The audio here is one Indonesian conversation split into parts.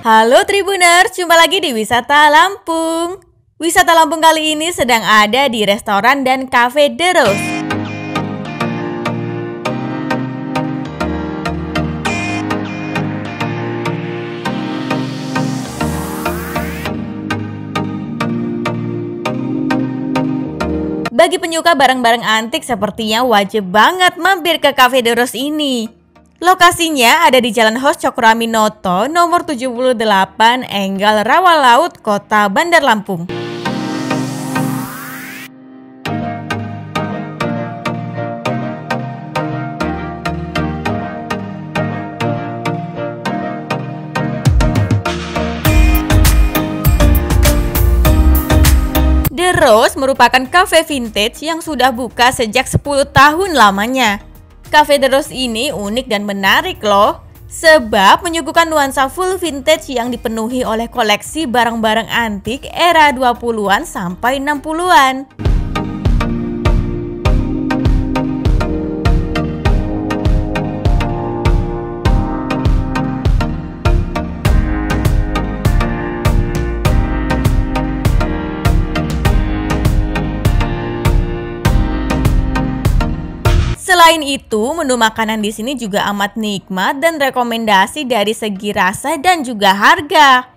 Halo Tribuners, jumpa lagi di Wisata Lampung. Wisata Lampung kali ini sedang ada di restoran dan cafe The Rose. Bagi penyuka barang-barang antik sepertinya wajib banget mampir ke cafe The Rose ini. Lokasinya ada di Jalan Hos Cokroaminoto nomor 78 Enggal Rawalaut, Kota Bandar Lampung. The Rose merupakan cafe vintage yang sudah buka sejak 10 tahun lamanya. Cafe The Rose ini unik dan menarik loh, sebab menyuguhkan nuansa full vintage yang dipenuhi oleh koleksi barang-barang antik era 20-an sampai 60-an. Selain itu, menu makanan di sini juga amat nikmat dan rekomendasi dari segi rasa dan juga harga.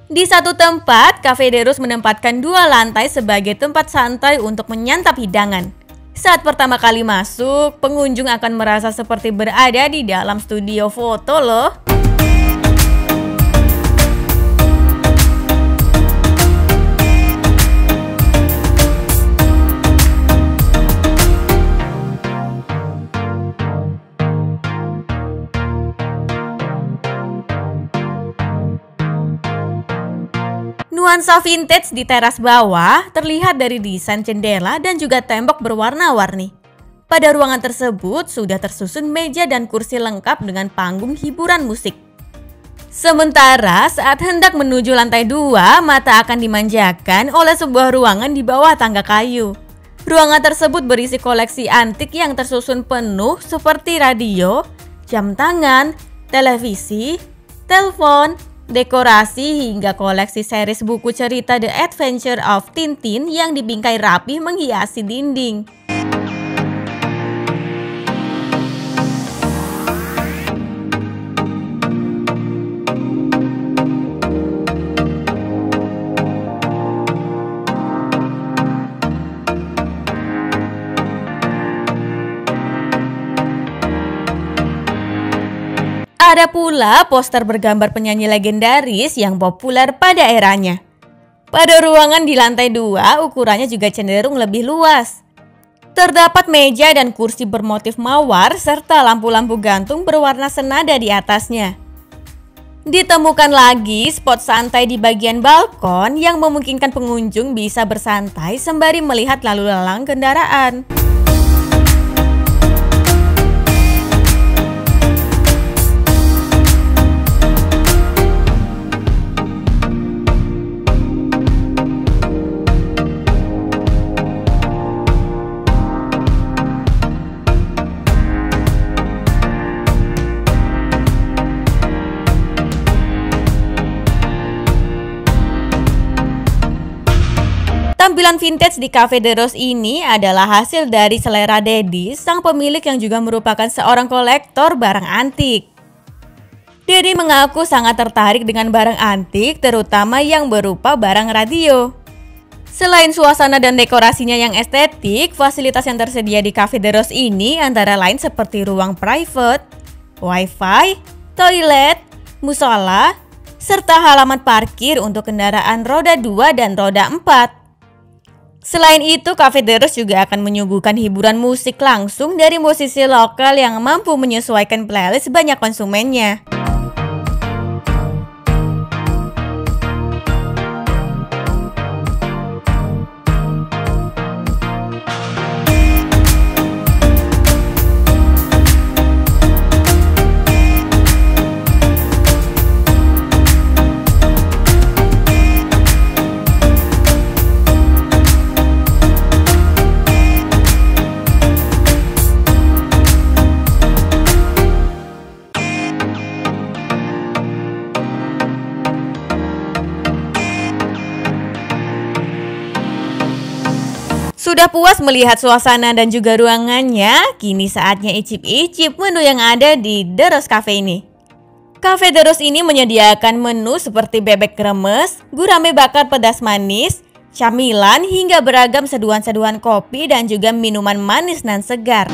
Di satu tempat, Cafe The Rose menempatkan 2 lantai sebagai tempat santai untuk menyantap hidangan. Saat pertama kali masuk, pengunjung akan merasa seperti berada di dalam studio foto loh. Nuansa vintage di teras bawah terlihat dari desain jendela dan juga tembok berwarna-warni. Pada ruangan tersebut sudah tersusun meja dan kursi lengkap dengan panggung hiburan musik. Sementara saat hendak menuju lantai 2, mata akan dimanjakan oleh sebuah ruangan di bawah tangga kayu. Ruangan tersebut berisi koleksi antik yang tersusun penuh seperti radio, jam tangan, televisi, telepon, dekorasi hingga koleksi series buku cerita The Adventure of Tintin yang dibingkai rapi menghiasi dinding. Ada pula poster bergambar penyanyi legendaris yang populer pada eranya. Pada ruangan di lantai 2, ukurannya juga cenderung lebih luas. Terdapat meja dan kursi bermotif mawar serta lampu-lampu gantung berwarna senada di atasnya. Ditemukan lagi spot santai di bagian balkon yang memungkinkan pengunjung bisa bersantai sembari melihat lalu lalang kendaraan. Tampilan vintage di Cafe The Rose ini adalah hasil dari selera Dedi, sang pemilik yang juga merupakan seorang kolektor barang antik. Dedi mengaku sangat tertarik dengan barang antik, terutama yang berupa barang radio. Selain suasana dan dekorasinya yang estetik, fasilitas yang tersedia di Cafe The Rose ini antara lain seperti ruang private, wifi, toilet, musola, serta halaman parkir untuk kendaraan roda 2 dan roda 4. Selain itu, Cafe The Rose juga akan menyuguhkan hiburan musik langsung dari musisi lokal yang mampu menyesuaikan playlist banyak konsumennya. Sudah puas melihat suasana dan juga ruangannya, kini saatnya icip-icip menu yang ada di The Rose Cafe ini. Cafe The Rose ini menyediakan menu seperti bebek kremes, gurame bakar pedas manis, camilan hingga beragam seduhan-seduhan kopi dan juga minuman manis dan segar.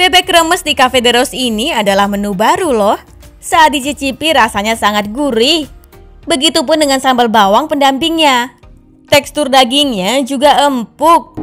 Bebek kremes di Cafe The Rose ini adalah menu baru loh. Saat dicicipi rasanya sangat gurih. Begitupun dengan sambal bawang pendampingnya. Tekstur dagingnya juga empuk.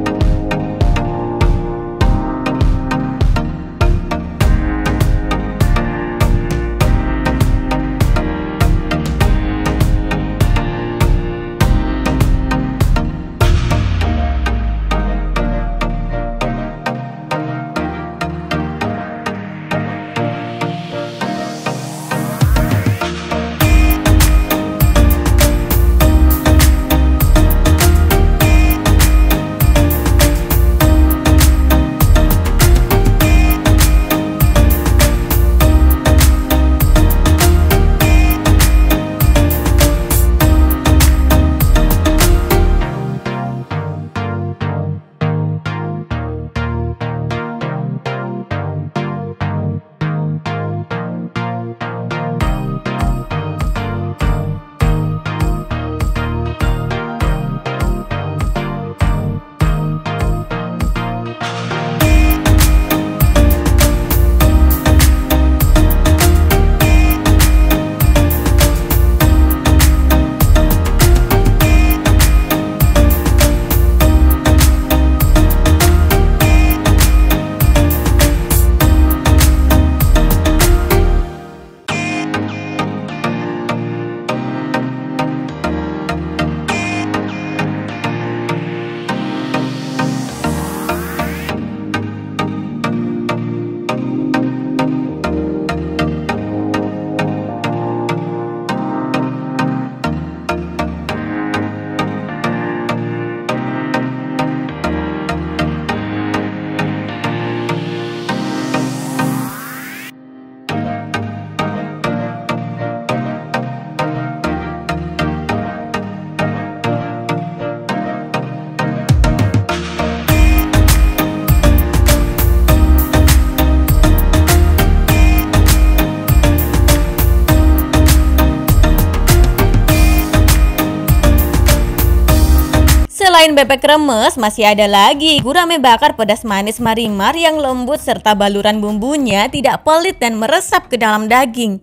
Selain bebek remes, masih ada lagi gurame bakar pedas manis Marimar yang lembut serta baluran bumbunya tidak pelit dan meresap ke dalam daging.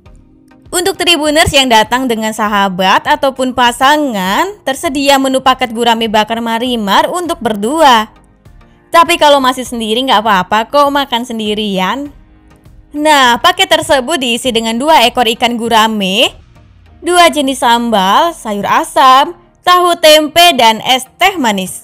Untuk Tribuners yang datang dengan sahabat ataupun pasangan, tersedia menu paket gurame bakar Marimar untuk berdua. Tapi kalau masih sendiri nggak apa-apa kok makan sendirian. Nah, paket tersebut diisi dengan 2 ekor ikan gurame, 2 jenis sambal, sayur asam, tahu tempe, dan es teh manis.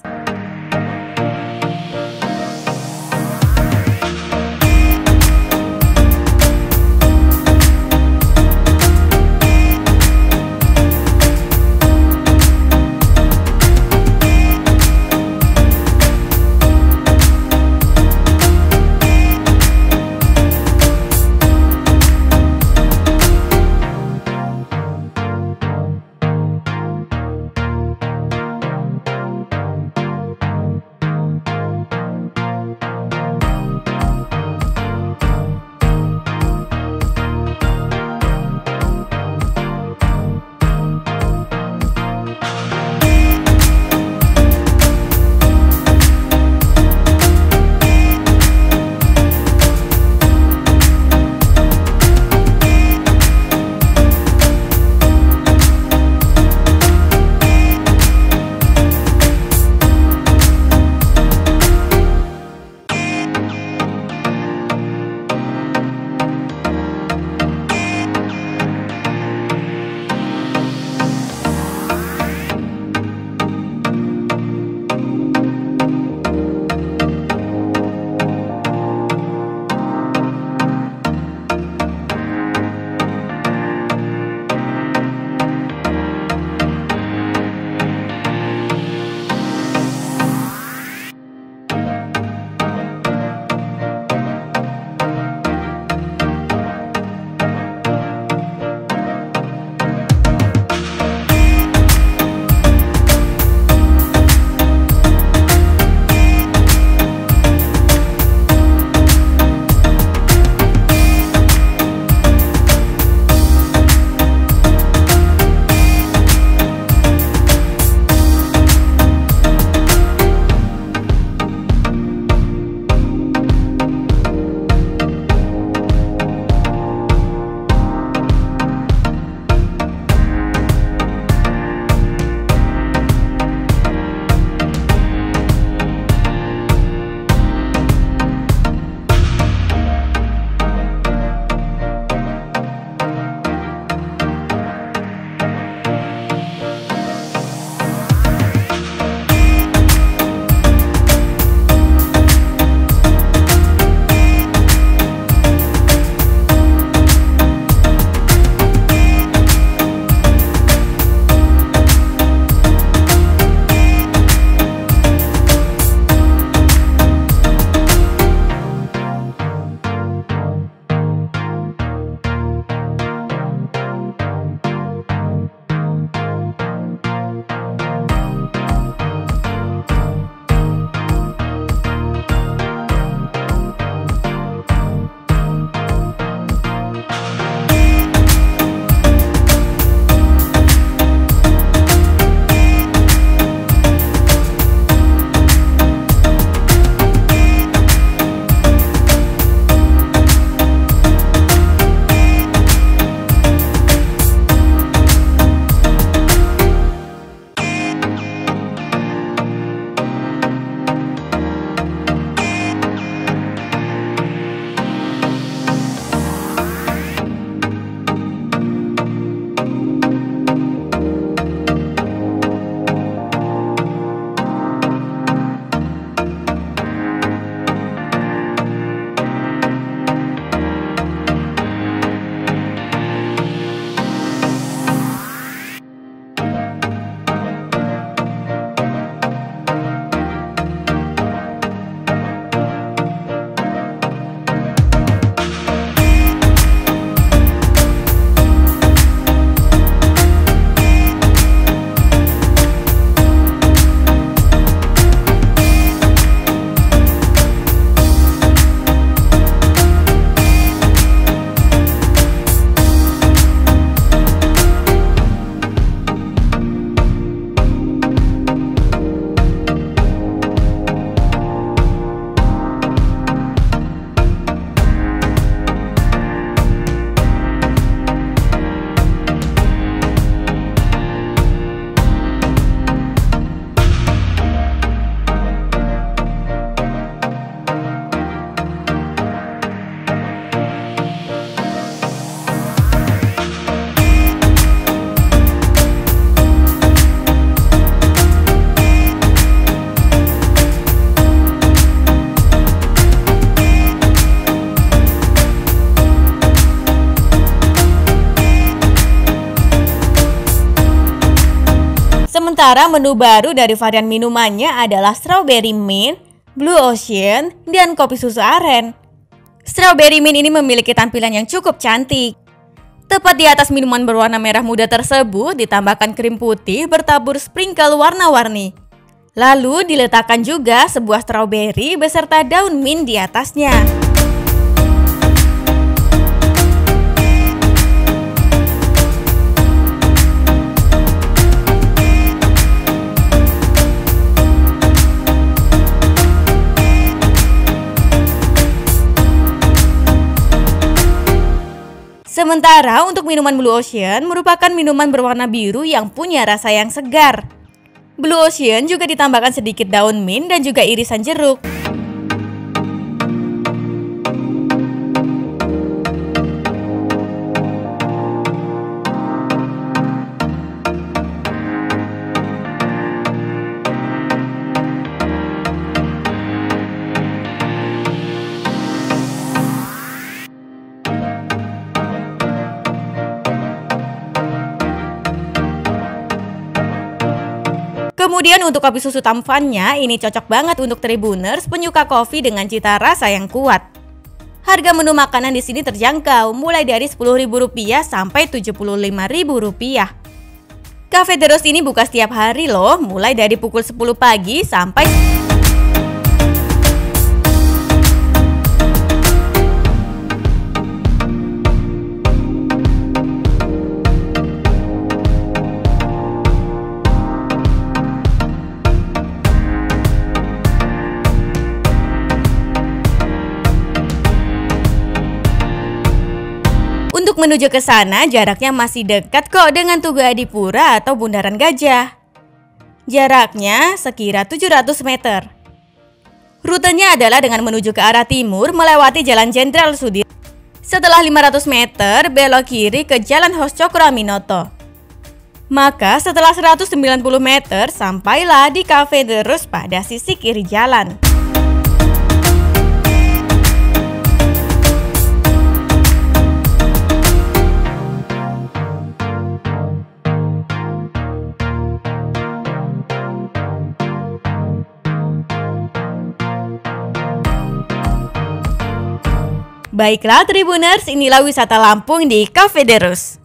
Sementara menu baru dari varian minumannya adalah Strawberry Mint, Blue Ocean, dan kopi susu aren. Strawberry Mint ini memiliki tampilan yang cukup cantik. Tepat di atas minuman berwarna merah muda tersebut ditambahkan krim putih bertabur sprinkle warna-warni. Lalu diletakkan juga sebuah strawberry beserta daun mint di atasnya. Sementara untuk minuman Blue Ocean merupakan minuman berwarna biru yang punya rasa yang segar. Blue Ocean juga ditambahkan sedikit daun mint dan juga irisan jeruk. Kemudian untuk kopi susu tamfannya, ini cocok banget untuk Tribuners penyuka kopi dengan cita rasa yang kuat. Harga menu makanan di sini terjangkau, mulai dari Rp10.000 sampai Rp75.000. Cafe de Rose ini buka setiap hari loh, mulai dari pukul 10 pagi sampai Untuk menuju ke sana, jaraknya masih dekat kok dengan Tugu Adipura atau Bundaran Gajah. Jaraknya sekira 700 meter. Rutenya adalah dengan menuju ke arah timur melewati Jalan Jenderal Sudirman. Setelah 500 meter, belok kiri ke Jalan Hos Cokroaminoto. Maka setelah 190 meter, sampailah di Cafe de Rose pada sisi kiri jalan. Baiklah Tribuners, inilah wisata Lampung di Cafe de Rose.